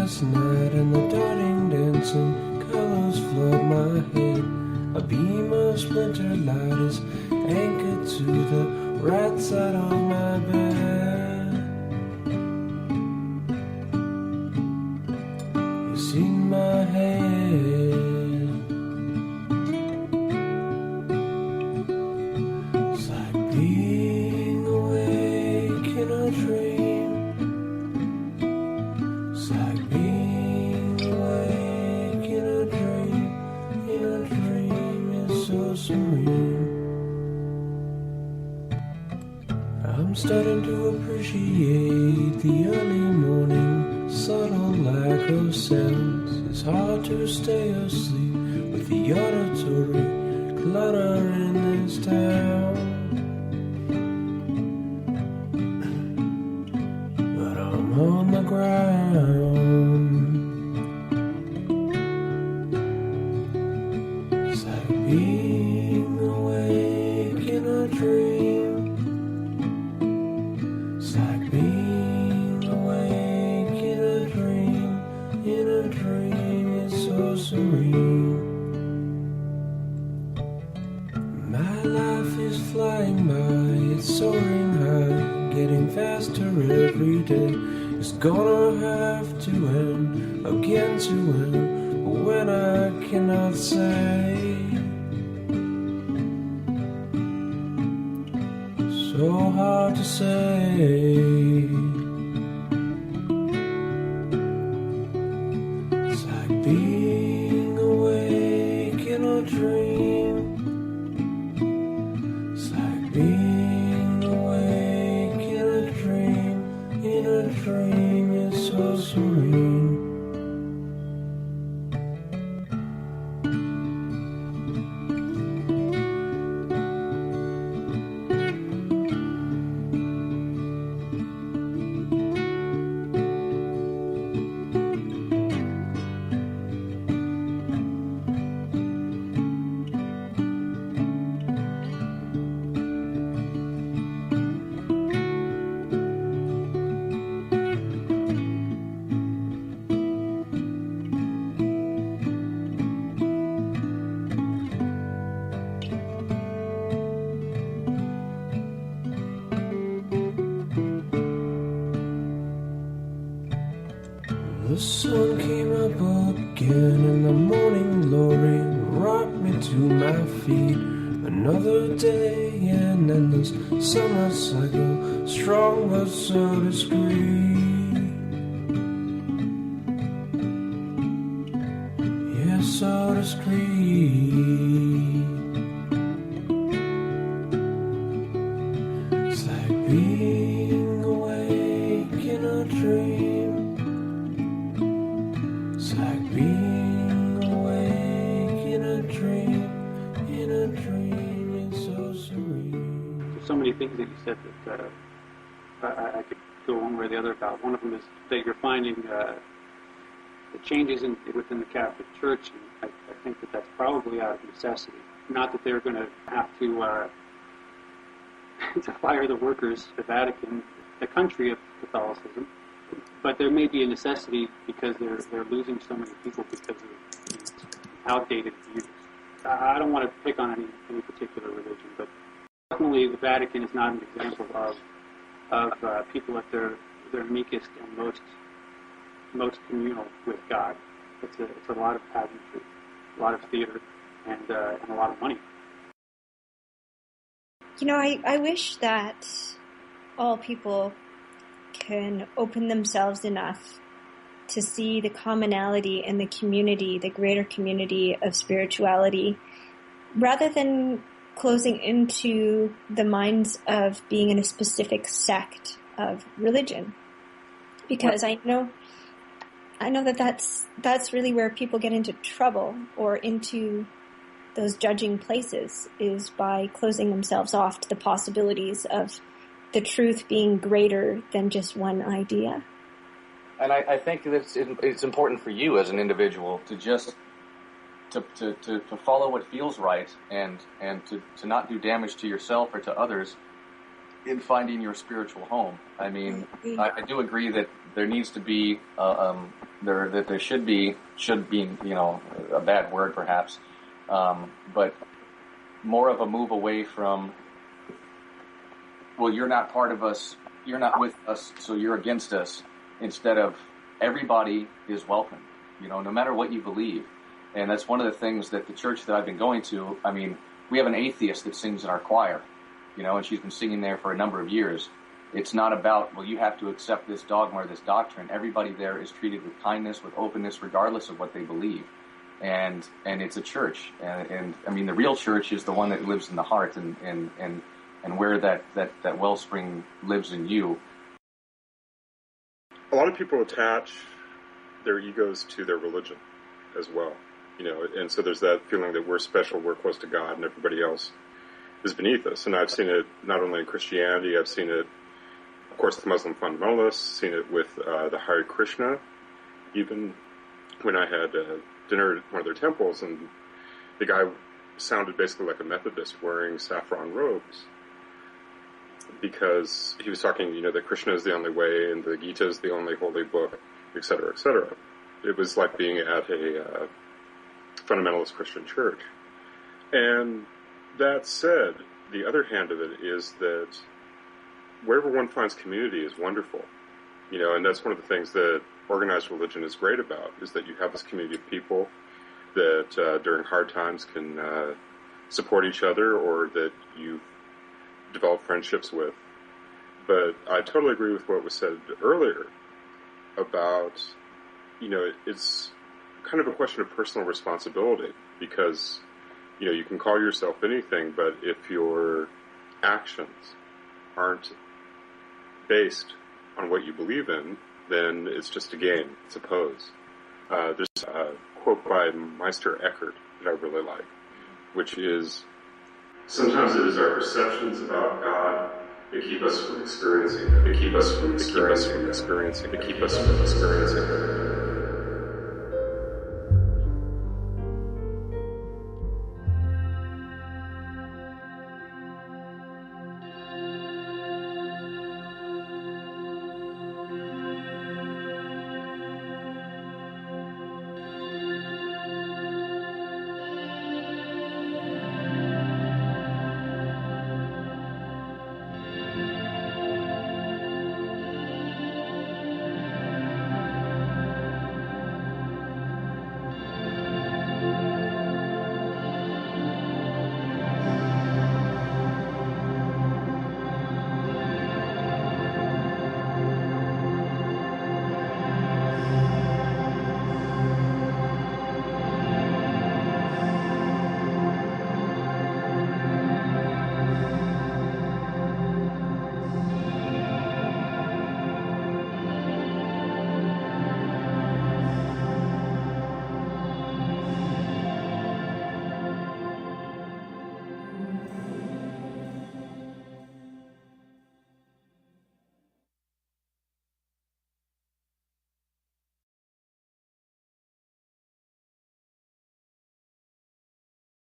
last night and the darting dancing colors flood my head. A beam of splintered light is anchored to the right side of my bed. You seen my head. It's like being awake in a dream. It's like being awake in a dream. In a dream is so serene. I'm starting to appreciate the early morning subtle lack of sense. It's hard to stay asleep with the auditory clutter in this town. But I'm on the ground. It's like being awake in a dream. It's like being awake in a dream. In a dream it's so serene. My life is flying by, it's soaring high, getting faster every day. It's gonna have to end, again to end, but when I cannot say. So hard to say. It's like being awake in a dream. It's like being awake in a dream. In a dream it's so serene. The sun came up again and the morning glory rocked me to my feet. Another day and endless summer cycle, strong but so discreet. Yeah, so discreet. It's like being awake in a dream. It's like being awake in a dream. In a dream it's so serene. There's so many things that you said that I could go one way or the other about. One of them is that you're finding the changes within the Catholic Church, and I think that that's probably out of necessity. Not that they're going to have to to fire the workers, the Vatican, the country of Catholicism, but there may be a necessity because they're losing so many people because of these outdated views. I don't want to pick on any particular religion, but definitely the Vatican is not an example of people at their meekest and most communal with God. It's a lot of pageantry, a lot of theater, and a lot of money. You know, I wish that all people can open themselves enough to see the commonality in the community, the greater community of spirituality, rather than closing into the minds of being in a specific sect of religion. Because I know that that's really where people get into trouble or into those judging places, is by closing themselves off to the possibilities of the truth being greater than just one idea. And I think that it's important for you as an individual to just to follow what feels right and to not do damage to yourself or to others in finding your spiritual home. I mean, agree. I do agree that there needs to be there should be, a bad word perhaps, but more of a move away from, well, you're not part of us, you're not with us, so you're against us, instead of everybody is welcome, no matter what you believe. And that's one of the things that the church that I've been going to, I mean, we have an atheist that sings in our choir, and she's been singing there for a number of years. It's not about, well, you have to accept this dogma or this doctrine. Everybody there is treated with kindness, with openness, regardless of what they believe. And it's a church. And I mean, the real church is the one that lives in the heart and where that wellspring lives in you. A lot of people attach their egos to their religion as well, and so there's that feeling that we're special, we're close to God, and everybody else is beneath us. And I've seen it not only in Christianity, I've seen it, of course, with Muslim fundamentalists, seen it with the Hare Krishna, even when I had dinner at one of their temples, and the guy sounded basically like a Methodist wearing saffron robes, because he was talking, that Krishna is the only way, and the Gita is the only holy book, etc., etc. It was like being at a fundamentalist Christian church. And that said, the other hand of it is that wherever one finds community is wonderful, and that's one of the things that organized religion is great about, is that you have this community of people that during hard times can support each other, or that you develop friendships with. But I totally agree with what was said earlier about, it's kind of a question of personal responsibility, because, you can call yourself anything, but if your actions aren't based on what you believe in, then it's just a game, it's a pose. There's a quote by Meister Eckhart that I really like, which is, sometimes it is our perceptions about God that keep us from experiencing, that keep us from experiencing, that keep us from experiencing.